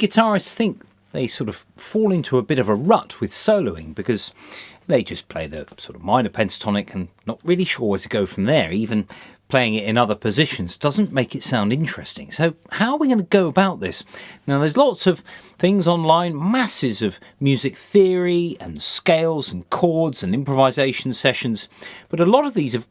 guitarists think they sort of fall into a bit of a rut with soloing because they just play the sort of minor pentatonic and not really sure where to go from there. Even playing it in other positions doesn't make it sound interesting. So how are we going to go about this? Now, there's lots of things online, masses of music theory and scales and chords and improvisation sessions, but a lot of these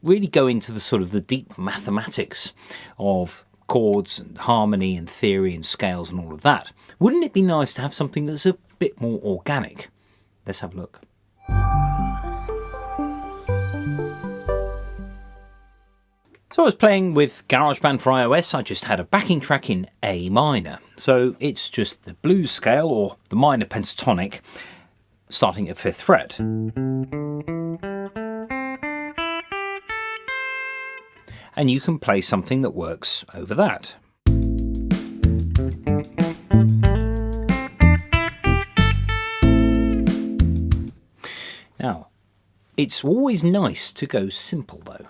really go into the sort of the deep mathematics of chords and harmony and theory and scales and all of that. Wouldn't it be nice to have something that's a bit more organic? Let's have a look. So I was playing with GarageBand for iOS. I just had a backing track in A minor. So it's just the blues scale or the minor pentatonic starting at 5th fret. And you can play something that works over that. Now, it's always nice to go simple though.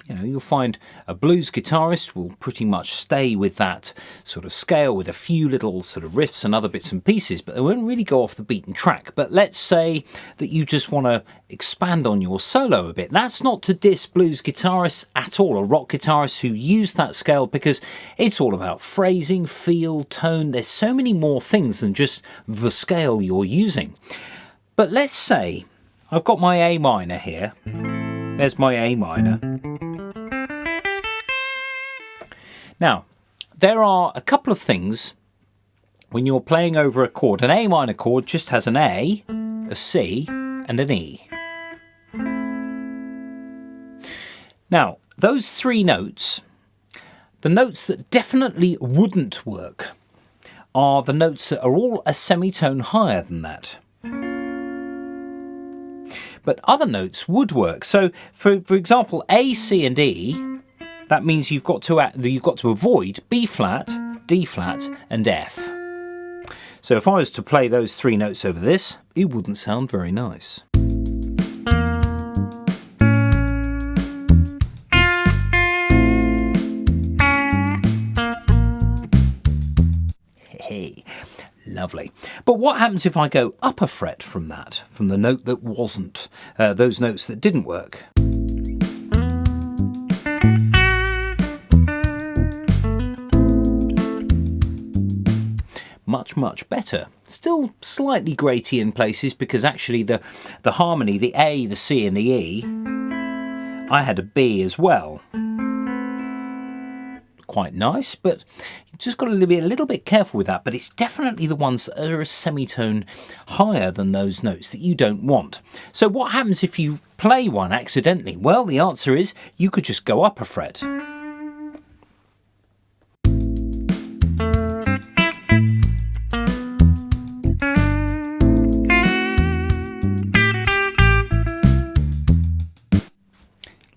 You know, you'll find a blues guitarist will pretty much stay with that sort of scale with a few little sort of riffs and other bits and pieces, but they won't really go off the beaten track. But let's say that you just want to expand on your solo a bit. That's not to diss blues guitarists at all, or rock guitarists who use that scale, because it's all about phrasing, feel, tone. There's so many more things than just the scale you're using. But let's say I've got my A minor here. There's my A minor. Now, there are a couple of things when you're playing over a chord. An A minor chord just has an A, a C, and an E. Now, those three notes, the notes that definitely wouldn't work are the notes that are all a semitone higher than that. But other notes would work. So, for example, A, C, and E, that means you've got to avoid B flat, D flat, and F. So if I was to play those three notes over this, it wouldn't sound very nice. Hey, lovely. But what happens if I go up a fret from that, from the note that wasn't, those notes that didn't work? Much better. Still slightly graty in places because actually the harmony, the A, the C and the E, I had a B as well. Quite nice, but you just got to be a little bit careful with that. But it's definitely the ones that are a semitone higher than those notes that you don't want. So what happens if you play one accidentally? Well, the answer is you could just go up a fret.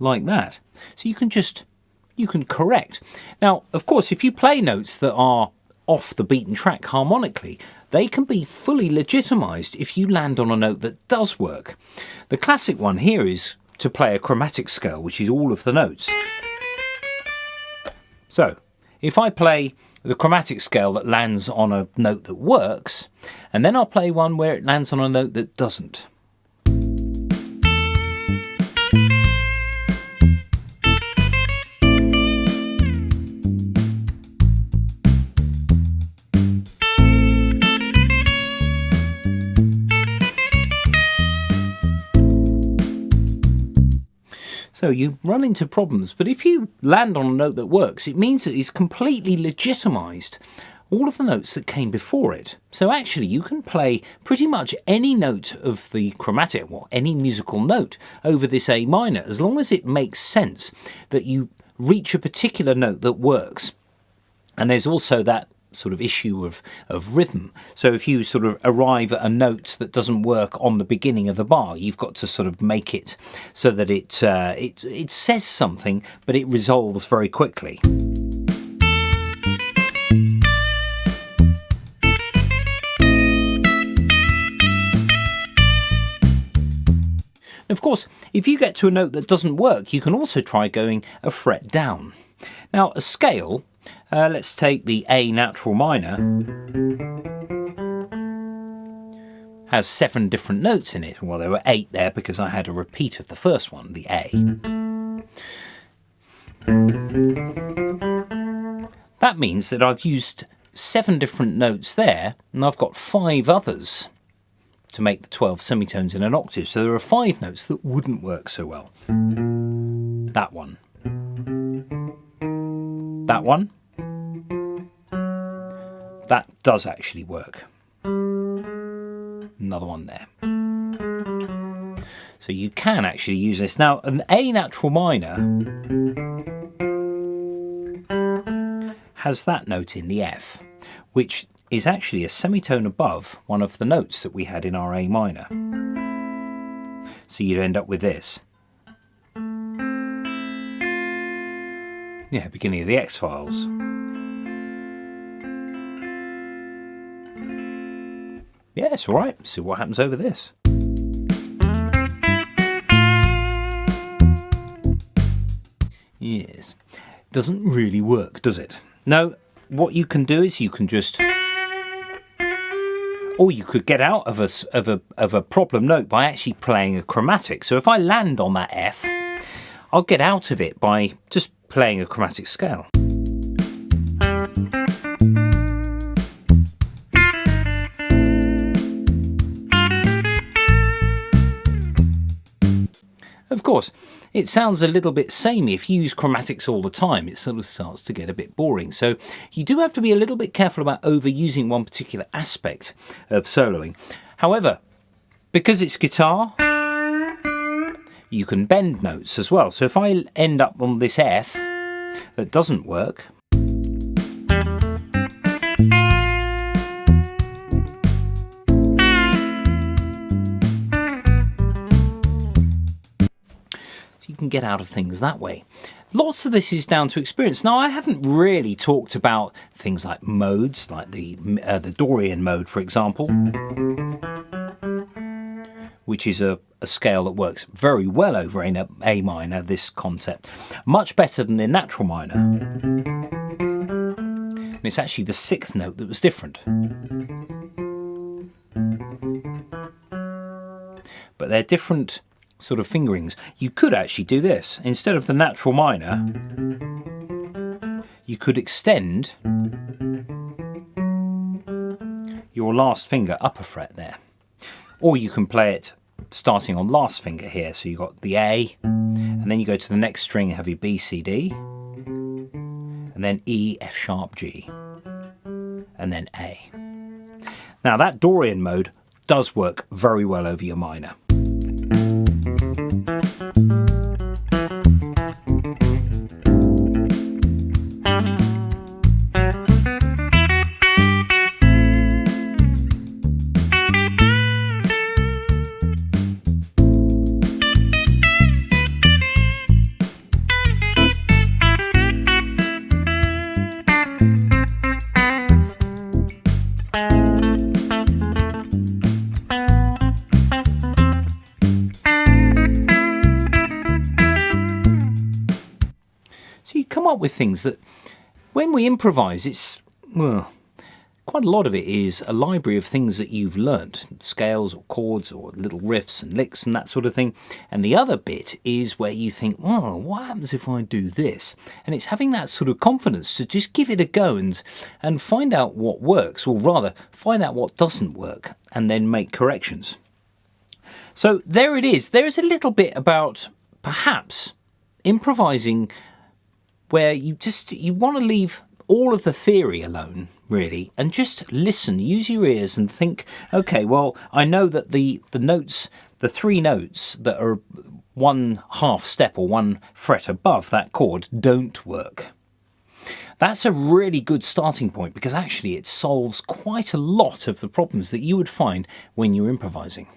Like that. So you can correct. Now, of course, if you play notes that are off the beaten track harmonically, they can be fully legitimised if you land on a note that does work. The classic one here is to play a chromatic scale, which is all of the notes. So, if I play the chromatic scale that lands on a note that works, and then I'll play one where it lands on a note that doesn't. So you run into problems, but if you land on a note that works, it means that it's completely legitimised all of the notes that came before it. So actually you can play pretty much any note of the chromatic, or any musical note over this A minor, as long as it makes sense that you reach a particular note that works. And there's also that sort of issue of rhythm. So if you sort of arrive at a note that doesn't work on the beginning of the bar, you've got to sort of make it so that it says something, but it resolves very quickly. Of course, if you get to a note that doesn't work, you can also try going a fret down. Now, a scale Let's take the A natural minor. Has 7 different notes in it. Well, there were 8 there because I had a repeat of the first one, the A. That means that I've used 7 different notes there, and I've got 5 others to make the 12 semitones in an octave. So there are 5 notes that wouldn't work so well. That one. That one. That does actually work. Another one there. So you can actually use this. Now, an A natural minor has that note in, the F, which is actually a semitone above one of the notes that we had in our A minor. So you'd end up with this. Yeah, beginning of the X-Files. Yeah, it's all right. See what happens over this. Yes, doesn't really work, does it? No, what you can do is you can just, or you could get out of a problem note by actually playing a chromatic. So if I land on that F, I'll get out of it by just playing a chromatic scale. Of course, it sounds a little bit samey. If you use chromatics all the time, it sort of starts to get a bit boring. So you do have to be a little bit careful about overusing one particular aspect of soloing. However, because it's guitar, you can bend notes as well. So if I end up on this F that doesn't work, you can get out of things that way. Lots of this is down to experience. Now, I haven't really talked about things like modes, like the Dorian mode, for example, which is a scale that works very well over in A minor, this concept. Much better than the natural minor. And it's actually the 6th note that was different. But they're different sort of fingerings. You could actually do this. Instead of the natural minor, you could extend your last finger upper fret there. Or you can play it starting on last finger here. So you've got the A, and then you go to the next string, have your B, C, D, and then E, F sharp, G, and then A. Now that Dorian mode does work very well over your minor. With things that when we improvise, it's, well, quite a lot of it is a library of things that you've learnt, scales or chords or little riffs and licks and that sort of thing. And the other bit is where you think, well, what happens if I do this? And it's having that sort of confidence to just give it a go and find out what works, or rather find out what doesn't work and then make corrections. So there it is. There is a little bit about perhaps improvising where you want to leave all of the theory alone, really, and just listen, use your ears and think, okay, well, I know that the notes, the 3 notes that are 1/2 step or 1 fret above that chord don't work. That's a really good starting point because actually it solves quite a lot of the problems that you would find when you're improvising.